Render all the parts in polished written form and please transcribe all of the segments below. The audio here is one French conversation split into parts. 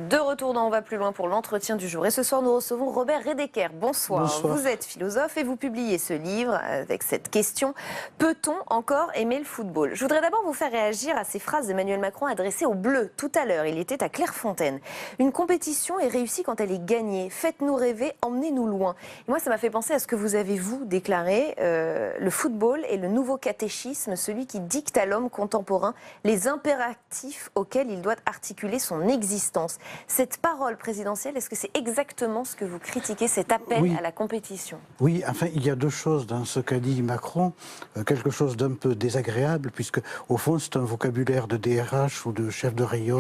De retour dans On va plus loin pour l'entretien du jour. Et ce soir, nous recevons Robert Redeker. Bonsoir. Bonsoir. Vous êtes philosophe et vous publiez ce livre avec cette question: peut-on encore aimer le football? Je voudrais d'abord vous faire réagir à ces phrases d'Emmanuel Macron adressées aux Bleus tout à l'heure. Il était à Clairefontaine. Une compétition est réussie quand elle est gagnée. Faites-nous rêver, emmenez-nous loin. Et moi, ça m'a fait penser à ce que vous avez, vous, déclaré. Le football est le nouveau catéchisme, celui qui dicte à l'homme contemporain les impératifs auxquels il doit articuler son existence. Cette parole présidentielle, est-ce que c'est exactement ce que vous critiquez, cet appel à la compétition? Oui, enfin, il y a deux choses dans ce qu'a dit Macron, quelque chose d'un peu désagréable, puisque au fond c'est un vocabulaire de DRH ou de chef de rayon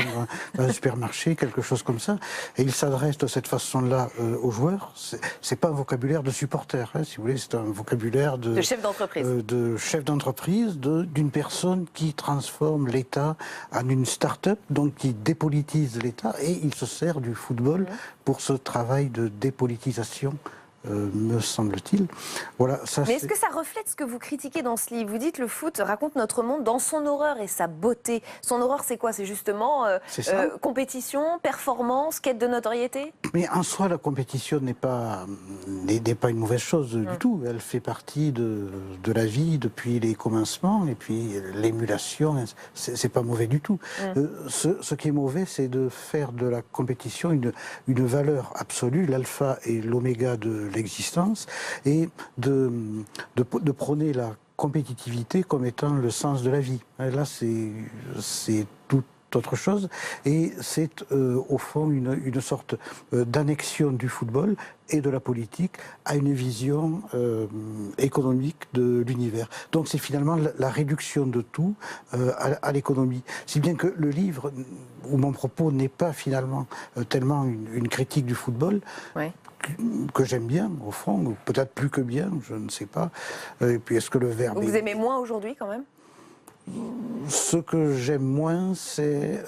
dans un supermarché, quelque chose comme ça, et il s'adresse de cette façon-là aux joueurs. C'est pas un vocabulaire de supporter, hein, si vous voulez, c'est un vocabulaire de chef d'entreprise. De chef d'entreprise, d'une personne qui transforme l'État en une start-up, donc qui dépolitise l'État, et il se sert du football pour ce travail de dépolitisation, me semble-t-il. Voilà, ça. Mais est-ce que ça reflète ce que vous critiquez dans ce livre? Vous dites le foot raconte notre monde dans son horreur et sa beauté. Son horreur, c'est quoi? C'est justement compétition, performance, quête de notoriété? Mais en soi, la compétition n'est pas une mauvaise chose du tout. Elle fait partie de la vie depuis les commencements, et puis l'émulation, c'est pas mauvais du tout. Ce qui est mauvais, c'est de faire de la compétition une valeur absolue, l'alpha et l'oméga de l'existence, et de prôner la compétitivité comme étant le sens de la vie. Et là, c'est tout autre chose, et c'est au fond une sorte d'annexion du football et de la politique à une vision économique de l'univers. Donc c'est finalement la réduction de tout à l'économie. Si bien que le livre, où mon propos n'est pas finalement tellement une critique du football, que j'aime bien, au fond, ou peut-être plus que bien, je ne sais pas. Et puis est-ce que le verbe... Vous aimez moins aujourd'hui, quand même? Ce que j'aime moins, c'est...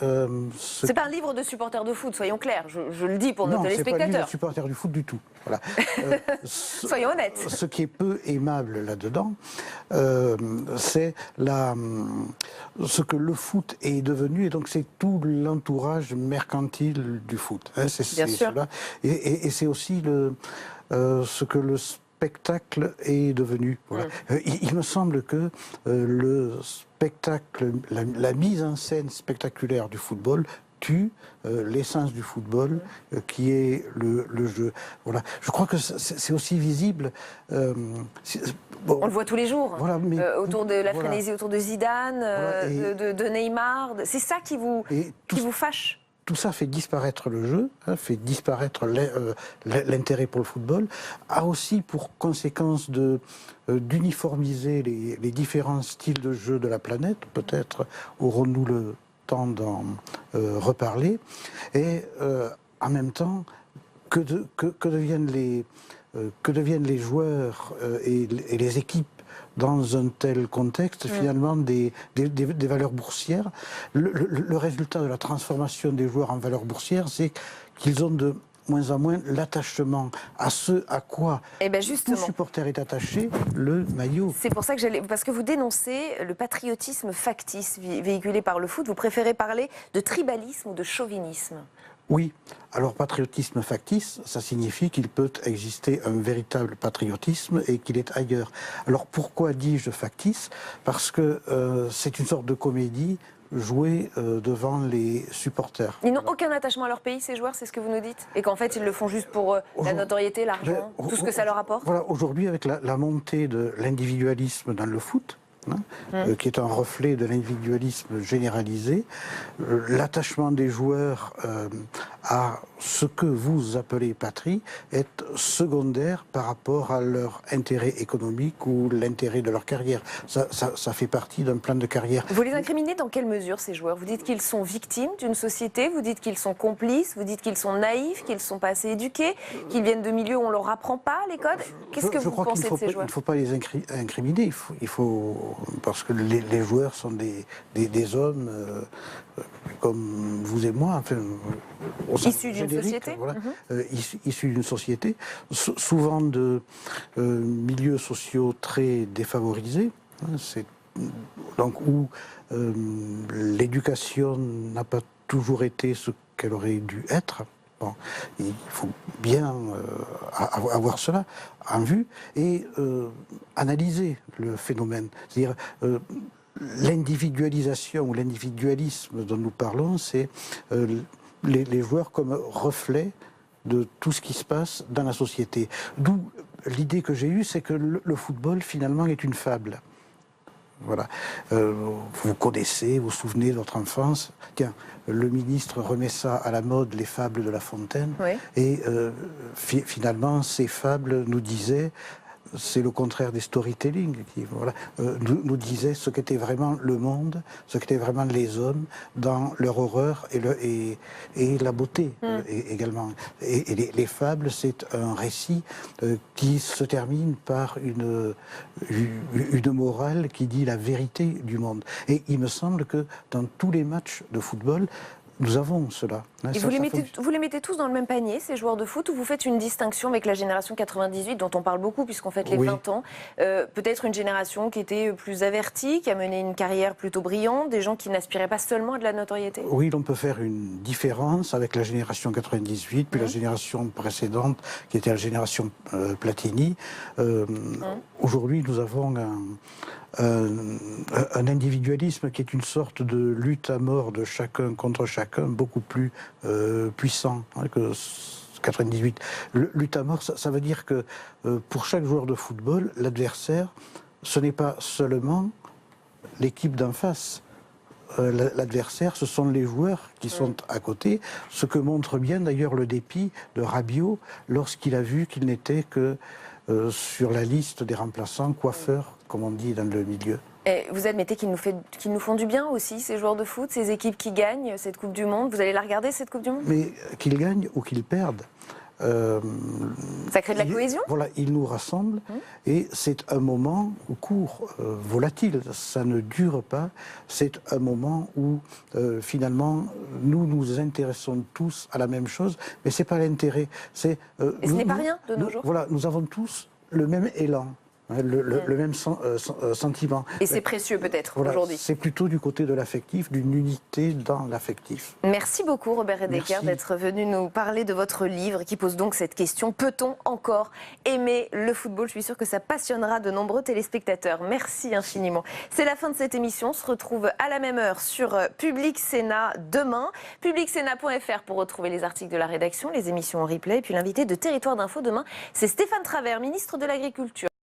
C'est pas un livre de supporters de foot, soyons clairs, je le dis pour nos téléspectateurs. Non, c'est pas un livre de supporters du foot du tout. Voilà. Soyons honnêtes. Ce qui est peu aimable là-dedans, c'est ce que le foot est devenu, et donc c'est tout l'entourage mercantile du foot. Hein, Bien sûr. Cela. Et c'est aussi ce que le spectacle est devenu. Voilà. Il me semble que le spectacle, la mise en scène spectaculaire du football tue l'essence du football, qui est le jeu. Voilà. Je crois que c'est aussi visible. On le voit tous les jours, voilà, autour de la frénésie autour de Zidane, de Neymar. C'est ça qui vous fâche? Tout ça fait disparaître le jeu, fait disparaître l'intérêt pour le football, a aussi pour conséquence d'uniformiser les différents styles de jeu de la planète. Peut-être aurons-nous le temps d'en reparler. Et en même temps, que deviennent les joueurs et les équipes dans un tel contexte, finalement, des valeurs boursières. Le résultat de la transformation des joueurs en valeurs boursières, c'est qu'ils ont de moins en moins l'attachement à ce à quoi tout supporter est attaché, le maillot. C'est pour ça que parce que vous dénoncez le patriotisme factice véhiculé par le foot, vous préférez parler de tribalisme ou de chauvinisme? Oui. Alors, patriotisme factice, ça signifie qu'il peut exister un véritable patriotisme et qu'il est ailleurs. Alors, pourquoi dis-je factice? Parce que c'est une sorte de comédie jouée devant les supporters. Ils n'ont aucun attachement à leur pays, ces joueurs, c'est ce que vous nous dites? Et qu'en fait, ils le font juste pour la notoriété, l'argent, tout ce que ça leur apporte? Voilà, aujourd'hui, avec la montée de l'individualisme dans le foot, qui est un reflet de l'individualisme généralisé, l'attachement des joueurs à ce que vous appelez patrie est secondaire par rapport à leur intérêt économique ou l'intérêt de leur carrière. Ça fait partie d'un plan de carrière. Vous les incriminez dans quelle mesure, ces joueurs? Vous dites qu'ils sont victimes d'une société, vous dites qu'ils sont complices, vous dites qu'ils sont naïfs, qu'ils ne sont pas assez éduqués, qu'ils viennent de milieux où on ne leur apprend pas les codes. Qu'est-ce que vous pensez de ces joueurs? Il ne faut pas les incriminer, parce que les joueurs sont des hommes comme vous et moi, enfin, issus d'une société, voilà, issus d'une société, souvent de milieux sociaux très défavorisés, donc où l'éducation n'a pas toujours été ce qu'elle aurait dû être. Bon, il faut bien avoir cela en vue et analyser le phénomène. C'est-à-dire l'individualisation ou l'individualisme dont nous parlons, c'est les joueurs comme reflet de tout ce qui se passe dans la société. D'où l'idée que j'ai eue, c'est que le football finalement est une fable. Voilà. Vous connaissez, vous vous souvenez de votre enfance. Tiens, le ministre remet ça à la mode, les fables de La Fontaine. Oui. Et finalement, ces fables nous disaient, c'est le contraire des storytelling, qui voilà, nous disaient ce qu'était vraiment le monde, ce qu'étaient vraiment les hommes dans leur horreur et la beauté également. Et les fables, c'est un récit qui se termine par une morale qui dit la vérité du monde. Et il me semble que dans tous les matchs de football, nous avons cela. Et vous les mettez tous dans le même panier, ces joueurs de foot, ou vous faites une distinction avec la génération 98, dont on parle beaucoup puisqu'on fête les 20 ans, peut-être une génération qui était plus avertie, qui a mené une carrière plutôt brillante, des gens qui n'aspiraient pas seulement à de la notoriété? Oui, on peut faire une différence avec la génération 98, puis la génération précédente, qui était la génération Platini. Aujourd'hui, nous avons un individualisme qui est une sorte de lutte à mort de chacun contre chacun, beaucoup plus puissant que 98. Lutte à mort, ça veut dire que pour chaque joueur de football, l'adversaire, ce n'est pas seulement l'équipe d'en face. L'adversaire, ce sont les joueurs qui sont à côté, ce que montre bien d'ailleurs le dépit de Rabiot lorsqu'il a vu qu'il n'était que sur la liste des remplaçants, coiffeurs, comme on dit dans le milieu. Et vous admettez qu'ils nous font du bien aussi, ces joueurs de foot, ces équipes qui gagnent cette Coupe du Monde? Vous allez la regarder, cette Coupe du Monde? Mais qu'ils gagnent ou qu'ils perdent. Ça crée de la cohésion? Voilà, ils nous rassemblent et c'est un moment court, volatile, ça ne dure pas. C'est un moment où finalement nous nous intéressons tous à la même chose, mais c'est pas l'intérêt. Et ce n'est pas rien de nos jours? Voilà, nous avons tous le même élan. Le même sentiment. Et c'est précieux peut-être aujourd'hui. C'est plutôt du côté de l'affectif, d'une unité dans l'affectif. Merci beaucoup Robert Redeker d'être venu nous parler de votre livre qui pose donc cette question: peut-on encore aimer le football? Je suis sûre que ça passionnera de nombreux téléspectateurs. Merci infiniment. C'est la fin de cette émission. On se retrouve à la même heure sur Public Sénat demain. Publicsénat.fr pour retrouver les articles de la rédaction, les émissions en replay. Et puis l'invité de Territoire d'Info demain, c'est Stéphane Travert, ministre de l'Agriculture.